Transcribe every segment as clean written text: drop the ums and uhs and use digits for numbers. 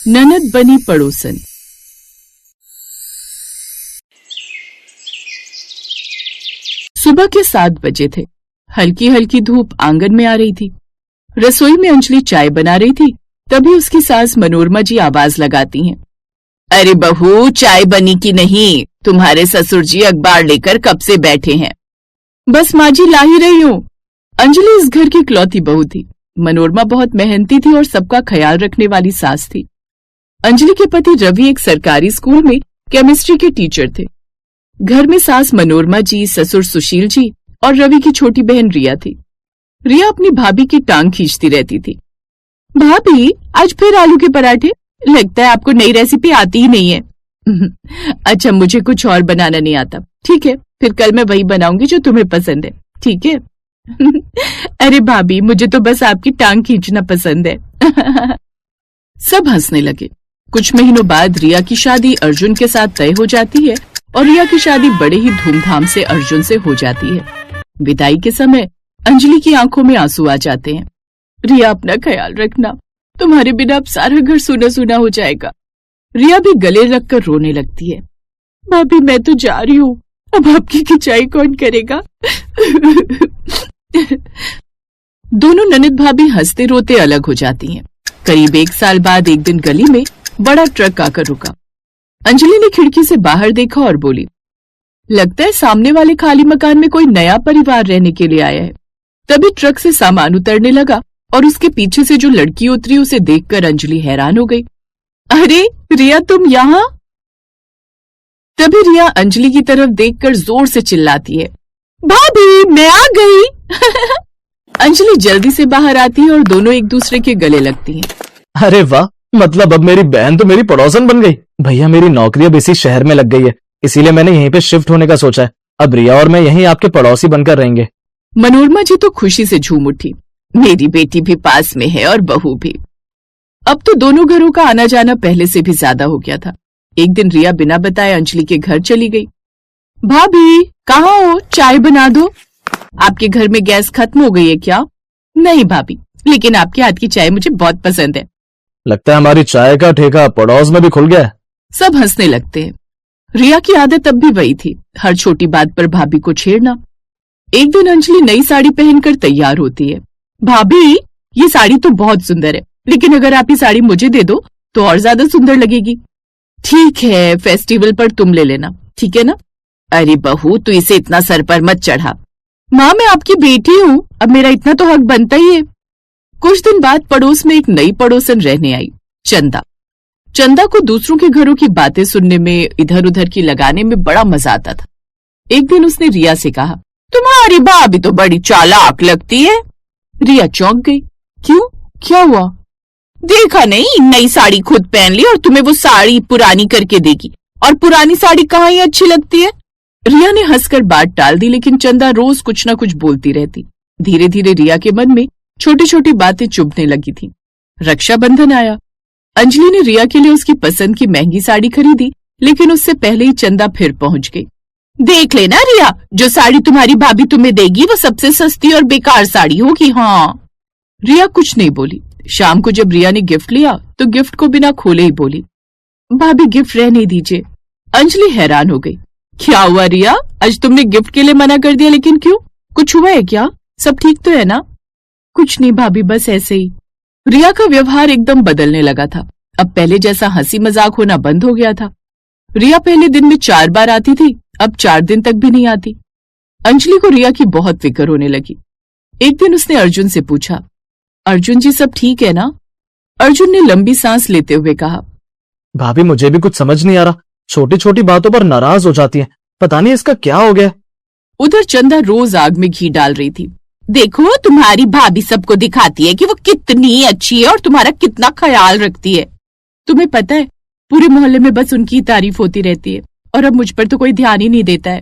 ननद बनी पड़ोसन। सुबह के 7 बजे थे। हल्की हल्की धूप आंगन में आ रही थी। रसोई में अंजलि चाय बना रही थी, तभी उसकी सास मनोरमा जी आवाज लगाती हैं। अरे बहू, चाय बनी कि नहीं? तुम्हारे ससुर जी अखबार लेकर कब से बैठे हैं। बस माँ जी, ला ही रही हूँ। अंजलि इस घर की इकलौती बहू थी। मनोरमा बहुत मेहनती थी और सबका ख्याल रखने वाली सास थी। अंजलि के पति रवि एक सरकारी स्कूल में केमिस्ट्री के टीचर थे। घर में सास मनोरमा जी, ससुर सुशील जी और रवि की छोटी बहन रिया थी। रिया अपनी भाभी की टांग खींचती रहती थी। भाभी, आज फिर आलू के पराठे? लगता है आपको नई रेसिपी आती ही नहीं है। अच्छा, मुझे कुछ और बनाना नहीं आता। ठीक है, फिर कल मैं वही बनाऊंगी जो तुम्हें पसंद है, ठीक है? अरे भाभी, मुझे तो बस आपकी टांग खींचना पसंद है। सब हंसने लगे। कुछ महीनों बाद रिया की शादी अर्जुन के साथ तय हो जाती है और रिया की शादी बड़े ही धूमधाम से अर्जुन से हो जाती है। विदाई के समय अंजलि की आंखों में आंसू आ जाते हैं। रिया, अपना ख्याल रखना, तुम्हारे बिना अब सारा घर सूना सूना हो जाएगा। रिया भी गले लगकर रोने लगती है। भाभी, मैं तो जा रही हूँ, अब आपकी खिंचाई कौन करेगा? दोनों ननद भाभी हंसते रोते अलग हो जाती हैं। करीब 1 साल बाद एक दिन गली में बड़ा ट्रक आकर रुका। अंजलि ने खिड़की से बाहर देखा और बोली, लगता है सामने वाले खाली मकान में कोई नया परिवार रहने के लिए आया है। तभी ट्रक से सामान उतरने लगा और उसके पीछे से जो लड़की उतरी उसे देखकर अंजलि हैरान हो गई। अरे रिया, तुम यहाँ? तभी रिया अंजलि की तरफ देखकर जोर से चिल्लाती है, भाभी, मैं आ गई। अंजलि जल्दी से बाहर आती है और दोनों एक दूसरे के गले लगती हैं। अरे वाह, मतलब अब मेरी बहन तो मेरी पड़ोसन बन गई। भैया, मेरी नौकरी अब इसी शहर में लग गई है, इसीलिए मैंने यहीं पे शिफ्ट होने का सोचा है। अब रिया और मैं यहीं आपके पड़ोसी बनकर रहेंगे। मनोरमा जी तो खुशी से झूम उठी। मेरी बेटी भी पास में है और बहू भी। अब तो दोनों घरों का आना जाना पहले से भी ज्यादा हो गया था। एक दिन रिया बिना बताए अंजलि के घर चली गई। भाभी, कहाँ हो? चाय बना दो। आपके घर में गैस खत्म हो गई है क्या? नहीं भाभी, लेकिन आपके हाथ की चाय मुझे बहुत पसंद है। लगता है हमारी चाय का ठेका पड़ोस में भी खुल गया है। सब हंसने लगते हैं। रिया की आदत अब भी वही थी, हर छोटी बात पर भाभी को छेड़ना। एक दिन अंजलि नई साड़ी पहनकर तैयार होती है। भाभी, ये साड़ी तो बहुत सुंदर है, लेकिन अगर आप ये साड़ी मुझे दे दो तो और ज्यादा सुंदर लगेगी। ठीक है, फेस्टिवल पर तुम ले लेना, ठीक है ना? अरे बहू, तू इसे इतना सर पर मत चढ़ा। माँ, मैं आपकी बेटी हूँ, अब मेरा इतना तो हक बनता ही है। कुछ दिन बाद पड़ोस में एक नई पड़ोसन रहने आई, चंदा। चंदा को दूसरों के घरों की बातें सुनने में, इधर उधर की लगाने में बड़ा मजा आता था। एक दिन उसने रिया से कहा, तुम्हारी भाभी तो बड़ी चालाक लगती है। रिया चौंक गई। क्यों, क्या हुआ? देखा नहीं, नई साड़ी खुद पहन ली और तुम्हें वो साड़ी पुरानी करके देगी, और पुरानी साड़ी कहाँ ही अच्छी लगती है। रिया ने हंसकर बात टाल दी, लेकिन चंदा रोज कुछ न कुछ बोलती रहती। धीरे धीरे रिया के मन में छोटी छोटी बातें चुभने लगी थी। रक्षाबंधन आया। अंजलि ने रिया के लिए उसकी पसंद की महंगी साड़ी खरीदी, लेकिन उससे पहले ही चंदा फिर पहुंच गई। देख लेना रिया, जो साड़ी तुम्हारी भाभी तुम्हें देगी वो सबसे सस्ती और बेकार साड़ी होगी। हाँ। रिया कुछ नहीं बोली। शाम को जब रिया ने गिफ्ट लिया तो गिफ्ट को बिना खोले ही बोली, भाभी गिफ्ट रहने दीजिए। अंजलि हैरान हो गई। क्या हुआ रिया, आज तुमने गिफ्ट के लिए मना कर दिया, लेकिन क्यों? कुछ हुआ है क्या? सब ठीक तो है ना? कुछ नहीं भाभी, बस ऐसे ही। रिया का व्यवहार एकदम बदलने लगा था। अब पहले जैसा हंसी मजाक होना बंद हो गया था। रिया पहले दिन में 4 बार आती थी, अब 4 दिन तक भी नहीं आती। अंजलि को रिया की बहुत फिक्र होने लगी। एक दिन उसने अर्जुन से पूछा, अर्जुन जी सब ठीक है ना? अर्जुन ने लंबी सांस लेते हुए कहा, भाभी, मुझे भी कुछ समझ नहीं आ रहा, छोटी छोटी बातों पर नाराज हो जाती है, पता नहीं इसका क्या हो गया। उधर चंदा रोज आग में घी डाल रही थी। देखो, तुम्हारी भाभी सबको दिखाती है कि वो कितनी अच्छी है और तुम्हारा कितना ख्याल रखती है। तुम्हें पता है, पूरे मोहल्ले में बस उनकी तारीफ होती रहती है और अब मुझ पर तो कोई ध्यान ही नहीं देता है।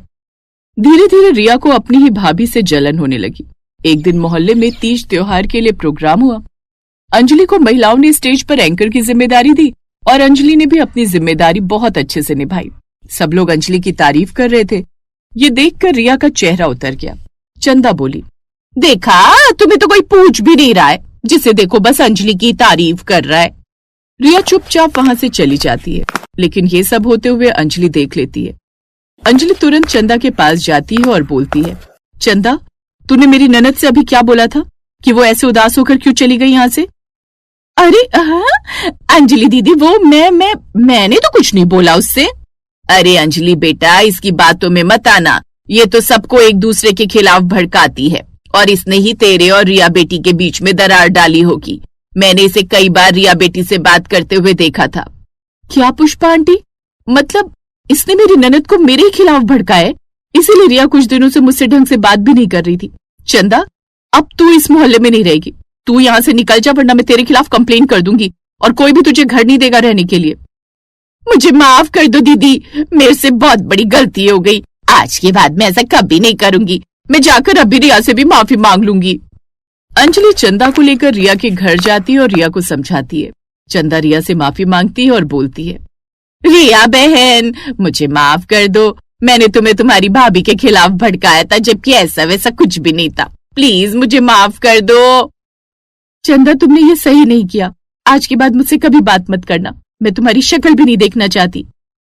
धीरे धीरे रिया को अपनी ही भाभी से जलन होने लगी। एक दिन मोहल्ले में तीज त्योहार के लिए प्रोग्राम हुआ। अंजलि को महिलाओं ने स्टेज पर एंकर की जिम्मेदारी दी और अंजलि ने भी अपनी जिम्मेदारी बहुत अच्छे से निभाई। सब लोग अंजलि की तारीफ कर रहे थे। ये देखकर रिया का चेहरा उतर गया। चंदा बोली, देखा, तुम्हें तो कोई पूछ भी नहीं रहा है, जिसे देखो बस अंजलि की तारीफ कर रहा है। रिया चुपचाप वहां से चली जाती है, लेकिन ये सब होते हुए अंजलि देख लेती है। अंजलि तुरंत चंदा के पास जाती है और बोलती है, चंदा, तूने मेरी ननद से अभी क्या बोला था कि वो ऐसे उदास होकर क्यों चली गई यहाँ से? अरे अंजलि दीदी, वो मैंने तो कुछ नहीं बोला उससे। अरे अंजलि बेटा, इसकी बातों में मत आना, ये तो सबको एक दूसरे के खिलाफ भड़काती है और इसने ही तेरे और रिया बेटी के बीच में दरार डाली होगी। मैंने इसे कई बार रिया बेटी से बात करते हुए देखा था। क्या पुष्पा आंटी, मतलब इसने मेरी ननद को मेरे ही खिलाफ भड़काया, इसीलिए रिया कुछ दिनों से मुझसे ढंग से बात भी नहीं कर रही थी। चंदा, अब तू इस मोहल्ले में नहीं रहेगी, तू यहाँ से निकल जा, वरना मैं तेरे खिलाफ कंप्लेन कर दूंगी और कोई भी तुझे घर नहीं देगा रहने के लिए। मुझे माफ कर दो दीदी, मेरे से बहुत बड़ी गलती हो गई। आज के बाद मैं ऐसा कभी नहीं करूंगी। मैं जाकर अभी रिया से भी माफी मांग लूंगी। अंजलि चंदा को लेकर रिया के घर जाती है और रिया को समझाती है। चंदा रिया से माफी मांगती है और बोलती है, रिया बहन, मुझे माफ कर दो, मैंने तुम्हें तुम्हारी भाभी के खिलाफ भड़काया था, जबकि ऐसा वैसा कुछ भी नहीं था। प्लीज मुझे माफ कर दो। चंदा, तुमने ये सही नहीं किया, आज के बाद मुझसे कभी बात मत करना, मैं तुम्हारी शक्ल भी नहीं देखना चाहती।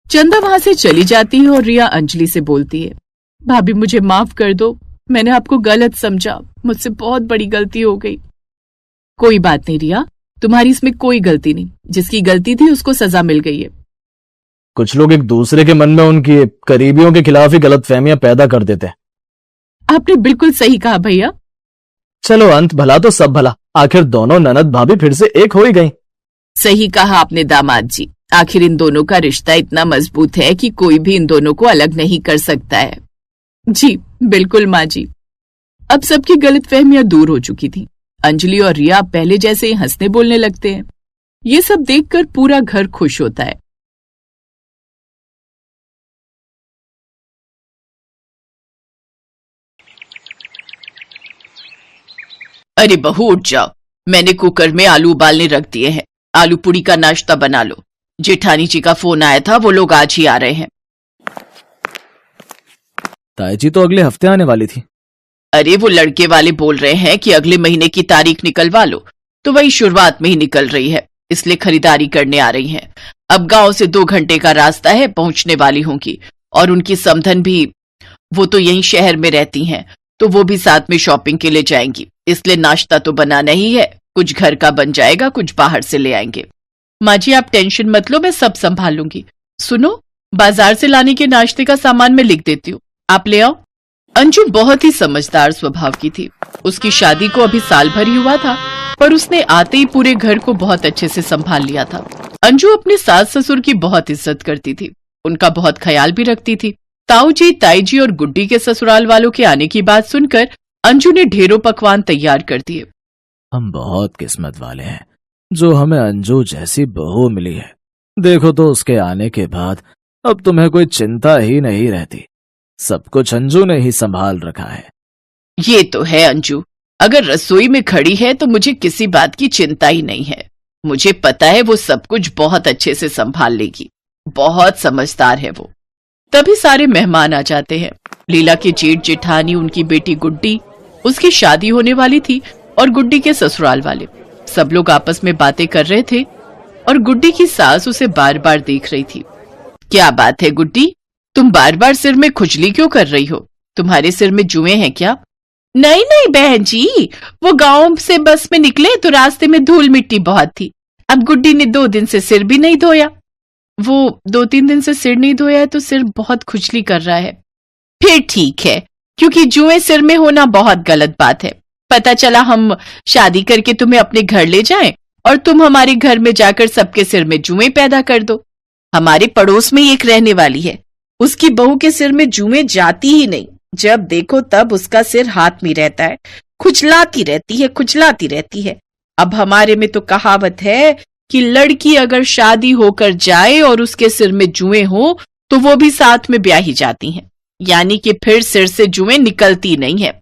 चंदा वहां से चली जाती है और रिया अंजलि से बोलती है, भाभी मुझे माफ कर दो, मैंने आपको गलत समझा, मुझसे बहुत बड़ी गलती हो गई। कोई बात नहीं रिया, तुम्हारी इसमें कोई गलती नहीं, जिसकी गलती थी उसको सजा मिल गई है। कुछ लोग एक दूसरे के मन में उनकी करीबियों के खिलाफ ही गलतफहमियां पैदा कर देते हैं। आपने बिल्कुल सही कहा भैया। चलो, अंत भला तो सब भला, आखिर दोनों ननद भाभी फिर से एक हो ही गई। सही कहा आपने दामाद जी, आखिर इन दोनों का रिश्ता इतना मजबूत है कि कोई भी इन दोनों को अलग नहीं कर सकता है। जी बिल्कुल माँ जी। अब सबकी गलतफहमियां दूर हो चुकी थी। अंजलि और रिया पहले जैसे ही हंसने बोलने लगते हैं। ये सब देखकर पूरा घर खुश होता है। अरे बहू उठ जाओ, मैंने कुकर में आलू उबालने रख दिए हैं, आलू पूड़ी का नाश्ता बना लो। जेठानी जी का फोन आया था, वो लोग आज ही आ रहे हैं। ताई जी तो अगले हफ्ते आने वाली थी। अरे वो लड़के वाले बोल रहे हैं कि अगले महीने की तारीख निकलवा लो, तो वही शुरुआत में ही निकल रही है, इसलिए खरीदारी करने आ रही हैं। अब गांव से 2 घंटे का रास्ता है, पहुंचने वाली होंगी। और उनकी समधन भी, वो तो यहीं शहर में रहती हैं, तो वो भी साथ में शॉपिंग के लिए जाएंगी, इसलिए नाश्ता तो बनाना ही है, कुछ घर का बन जाएगा, कुछ बाहर से ले आएंगे। माँ जी आप टेंशन मत लो, मैं सब संभाल लूंगी। सुनो, बाजार से लाने के नाश्ते का सामान मैं लिख देती हूँ, आप ले आओ। अंजू बहुत ही समझदार स्वभाव की थी। उसकी शादी को अभी साल भर ही हुआ था, पर उसने आते ही पूरे घर को बहुत अच्छे से संभाल लिया था। अंजू अपने सास ससुर की बहुत इज्जत करती थी, उनका बहुत ख्याल भी रखती थी। ताऊ जी, ताई जी और गुड्डी के ससुराल वालों के आने की बात सुनकर अंजू ने ढेरों पकवान तैयार कर दिए। हम बहुत किस्मत वाले हैं जो हमें अंजू जैसी बहू मिली है। देखो तो उसके आने के बाद अब तुम्हें कोई चिंता ही नहीं रहती, सब कुछ अंजू ने ही संभाल रखा है। ये तो है अंजू, अगर रसोई में खड़ी है तो मुझे किसी बात की चिंता ही नहीं है। मुझे पता है वो सब कुछ बहुत अच्छे से संभाल लेगी, बहुत समझदार है वो। तभी सारे मेहमान आ जाते हैं। लीला के जेठ जेठानी, उनकी बेटी गुड्डी, उसकी शादी होने वाली थी, और गुड्डी के ससुराल वाले, सब लोग आपस में बातें कर रहे थे और गुड्डी की सास उसे बार बार देख रही थी। क्या बात है गुड्डी, तुम बार बार सिर में खुजली क्यों कर रही हो? तुम्हारे सिर में जुएं हैं क्या? नहीं नहीं बहन जी, वो गांव से बस में निकले तो रास्ते में धूल मिट्टी बहुत थी। अब गुड्डी ने 2 दिन से सिर भी नहीं धोया। वो 2-3 दिन से सिर नहीं धोया है तो सिर बहुत खुजली कर रहा है। फिर ठीक है, क्योंकि जुएं सिर में होना बहुत गलत बात है। पता चला हम शादी करके तुम्हें अपने घर ले जाएं और तुम हमारे घर में जाकर सबके सिर में जुएं पैदा कर दो। हमारे पड़ोस में एक रहने वाली है, उसकी बहू के सिर में जुएं जाती ही नहीं, जब देखो तब उसका सिर हाथ में रहता है, खुजलाती रहती है। अब हमारे में तो कहावत है कि लड़की अगर शादी होकर जाए और उसके सिर में जुएं हो तो वो भी साथ में ब्याही जाती हैं, यानी कि फिर सिर से जुएं निकलती नहीं है।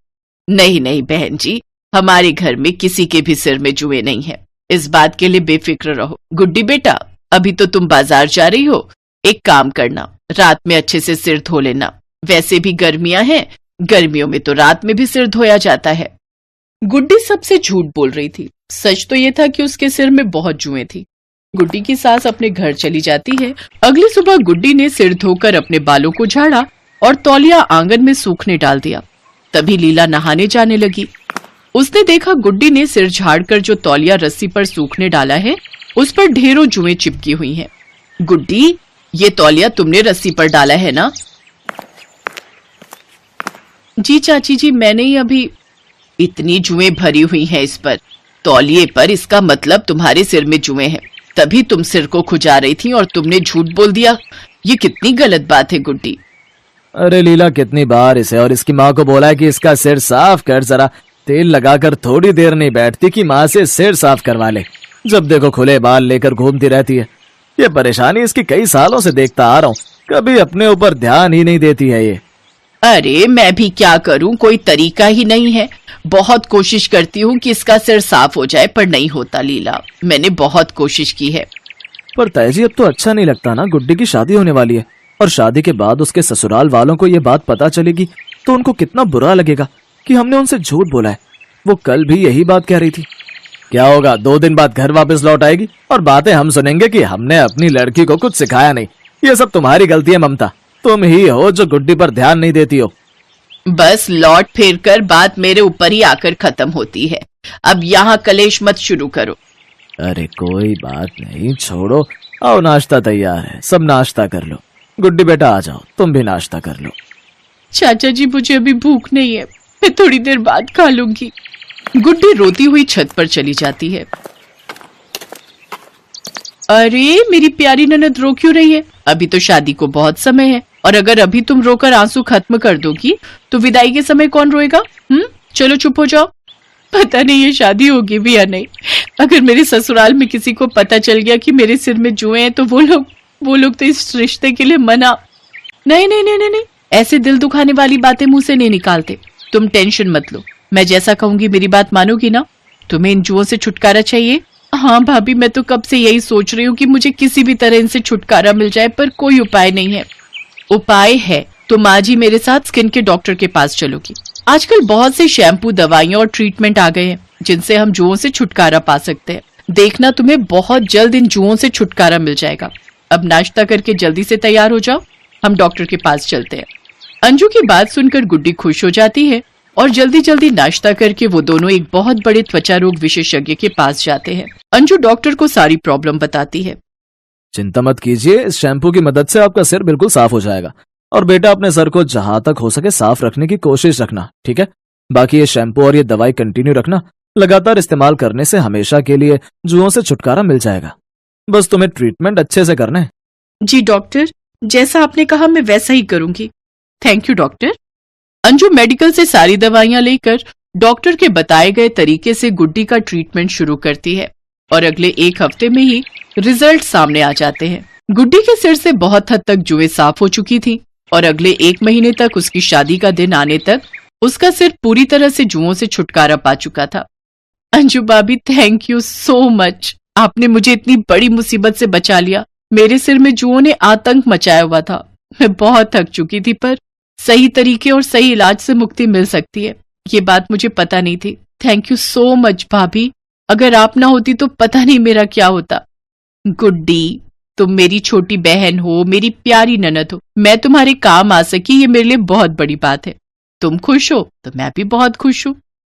नहीं नहीं बहन जी, हमारे घर में किसी के भी सिर में जुएं नहीं है, इस बात के लिए बेफिक्र रहो। गुड्डी बेटा, अभी तो तुम बाजार जा रही हो, एक काम करना, रात में अच्छे से सिर धो लेना। वैसे भी गर्मियां हैं, गर्मियों में तो रात में भी सिर धोया जाता है। गुड्डी सबसे झूठ बोल रही थी। सच तो ये था कि उसके सिर में बहुत जुएं थी, गुड्डी की सास अपने घर चली जाती है। अगली सुबह गुड्डी ने सिर धोकर अपने बालों को झाड़ा और तौलिया आंगन में सूखने डाल दिया। तभी लीला नहाने जाने लगी। उसने देखा गुड्डी ने सिर झाड़कर जो तौलिया रस्सी पर सूखने डाला है उस पर ढेरों जुएं चिपकी हुई हैं। गुड्डी, ये तौलिया तुमने रस्सी पर डाला है ना? जी चाची जी, मैंने ही अभी। इतनी जुएं भरी हुई हैं इस पर, तौलिए पर, इसका मतलब तुम्हारे सिर में जुएं हैं। तभी तुम सिर को खुजा रही थी और तुमने झूठ बोल दिया। ये कितनी गलत बात है गुड्डी। अरे लीला, कितनी बार इसे और इसकी माँ को बोला है कि इसका सिर साफ कर, जरा तेल लगाकर थोड़ी देर नहीं बैठती कि माँ से सिर साफ करवा ले। जब देखो खुले बाल लेकर घूमती रहती है। ये परेशानी इसकी कई सालों से देखता आ रहा हूँ, कभी अपने ऊपर ध्यान ही नहीं देती है ये। अरे मैं भी क्या करूं, कोई तरीका ही नहीं है। बहुत कोशिश करती हूँ कि इसका सिर साफ हो जाए पर नहीं होता लीला। मैंने बहुत कोशिश की है। पर ताईजी, अब तो अच्छा नहीं लगता ना। गुड्डी की शादी होने वाली है और शादी के बाद उसके ससुराल वालों को ये बात पता चलेगी तो उनको कितना बुरा लगेगा कि हमने उनसे झूठ बोला है। वो कल भी यही बात कह रही थी। क्या होगा, 2 दिन बाद घर वापस लौट आएगी और बातें हम सुनेंगे कि हमने अपनी लड़की को कुछ सिखाया नहीं। ये सब तुम्हारी गलती है ममता, तुम ही हो जो गुड्डी पर ध्यान नहीं देती हो। बस लौट फिर कर बात मेरे ऊपर ही आकर खत्म होती है। अब यहाँ कलेश मत शुरू करो। अरे कोई बात नहीं, छोड़ो। आओ, नाश्ता तैयार है, सब नाश्ता कर लो। गुड्डी बेटा आ जाओ, तुम भी नाश्ता कर लो। चाचा जी, मुझे अभी भूख नहीं है, मैं थोड़ी देर बाद खा लूंगी। गुड्डी रोती हुई छत पर चली जाती है। अरे मेरी प्यारी ननद रो क्यों रही है? अभी तो शादी को बहुत समय है और अगर अभी तुम रोकर आंसू खत्म कर दोगी तो विदाई के समय कौन रोएगा? चलो चुप हो जाओ। पता नहीं ये शादी होगी भी या नहीं। अगर मेरे ससुराल में किसी को पता चल गया कि मेरे सिर में जुएं हैं तो वो लोग तो इस रिश्ते के लिए मना। नहीं नहीं नहीं नहीं नहीं, ऐसे दिल दुखाने वाली बातें मुंह से नहीं निकालते। तुम टेंशन मत लो, मैं जैसा कहूंगी मेरी बात मानोगी ना? तुम्हें इन जुओं से छुटकारा चाहिए? हाँ भाभी, मैं तो कब से यही सोच रही हूँ कि मुझे किसी भी तरह इनसे छुटकारा मिल जाए, पर कोई उपाय नहीं है। उपाय है, तुम आज ही मेरे साथ स्किन के डॉक्टर के पास चलोगी। आजकल बहुत से शैम्पू, दवाइयाँ और ट्रीटमेंट आ गए हैं जिनसे हम जुओं से छुटकारा पा सकते हैं। देखना, तुम्हें बहुत जल्द इन जुओं से छुटकारा मिल जाएगा। अब नाश्ता करके जल्दी से तैयार हो जाओ, हम डॉक्टर के पास चलते हैं। अंजू की बात सुनकर गुड्डी खुश हो जाती है और जल्दी जल्दी नाश्ता करके वो दोनों एक बहुत बड़े त्वचा रोग विशेषज्ञ के पास जाते हैं। अंजू डॉक्टर को सारी प्रॉब्लम बताती है। चिंता मत कीजिए, इस शैम्पू की मदद से आपका सिर बिल्कुल साफ हो जाएगा। और बेटा, अपने सर को जहां तक हो सके साफ रखने की कोशिश रखना, ठीक है? बाकी ये शैम्पू और ये दवाई कंटिन्यू रखना। लगातार इस्तेमाल करने से हमेशा के लिए जुओं से छुटकारा मिल जाएगा। बस तुम्हें ट्रीटमेंट अच्छे से करना है। जी डॉक्टर, जैसा आपने कहा मैं वैसा ही करूंगी। Thank you doctor. Anju medical से सारी दवाइयां लेकर डॉक्टर के बताए गए तरीके से गुड्डी का ट्रीटमेंट शुरू करती है और अगले 1 हफ्ते में ही रिजल्ट सामने आ जाते हैं। गुड्डी के सिर से बहुत हद तक जुएं साफ हो चुकी थी और अगले 1 महीने तक, उसकी शादी का दिन आने तक, उसका सिर पूरी तरह से जुओं से छुटकारा पा चुका था। अंजू भाभी, थैंक यू सो मच। आपने मुझे इतनी बड़ी मुसीबत से बचा लिया। मेरे सिर में जुओं ने आतंक मचाया हुआ था। मैं बहुत थक चुकी थी, पर सही तरीके और सही इलाज से मुक्ति मिल सकती है, ये बात मुझे पता नहीं थी। थैंक यू सो मच भाभी। अगर आप ना होती तो पता नहीं मेरा क्या होता। गुड्डी, तुम मेरी छोटी बहन हो, मेरी प्यारी ननद हो। मैं तुम्हारे काम आ सकी, ये मेरे लिए बहुत बड़ी बात है। तुम खुश हो तो मैं भी बहुत खुश हूँ।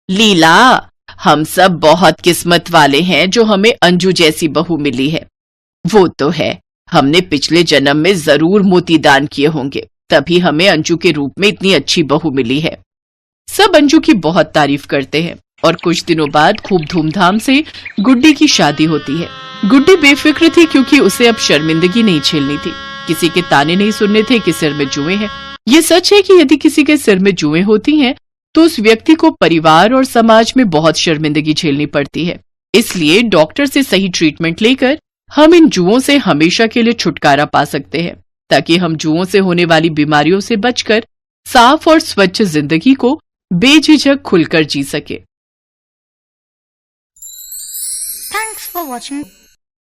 लीला, हम सब बहुत किस्मत वाले हैं जो हमें अंजू जैसी बहू मिली है। वो तो है, हमने पिछले जन्म में जरूर मोती दान किए होंगे, तभी हमें अंजू के रूप में इतनी अच्छी बहू मिली है। सब अंजू की बहुत तारीफ करते हैं और कुछ दिनों बाद खूब धूमधाम से गुड्डी की शादी होती है। गुड्डी बेफिक्र थी क्योंकि उसे अब शर्मिंदगी नहीं झेलनी थी, किसी के ताने नहीं सुनने थे कि सिर में जुएं हैं। ये सच है कि यदि किसी के सिर में जुएं होती हैं तो उस व्यक्ति को परिवार और समाज में बहुत शर्मिंदगी झेलनी पड़ती है। इसलिए डॉक्टर से सही ट्रीटमेंट लेकर हम इन जुओं से हमेशा के लिए छुटकारा पा सकते हैं, ताकि हम जुओं से होने वाली बीमारियों से बचकर साफ और स्वच्छ जिंदगी को बेझिझक खुलकर जी सके। Thanks for watching.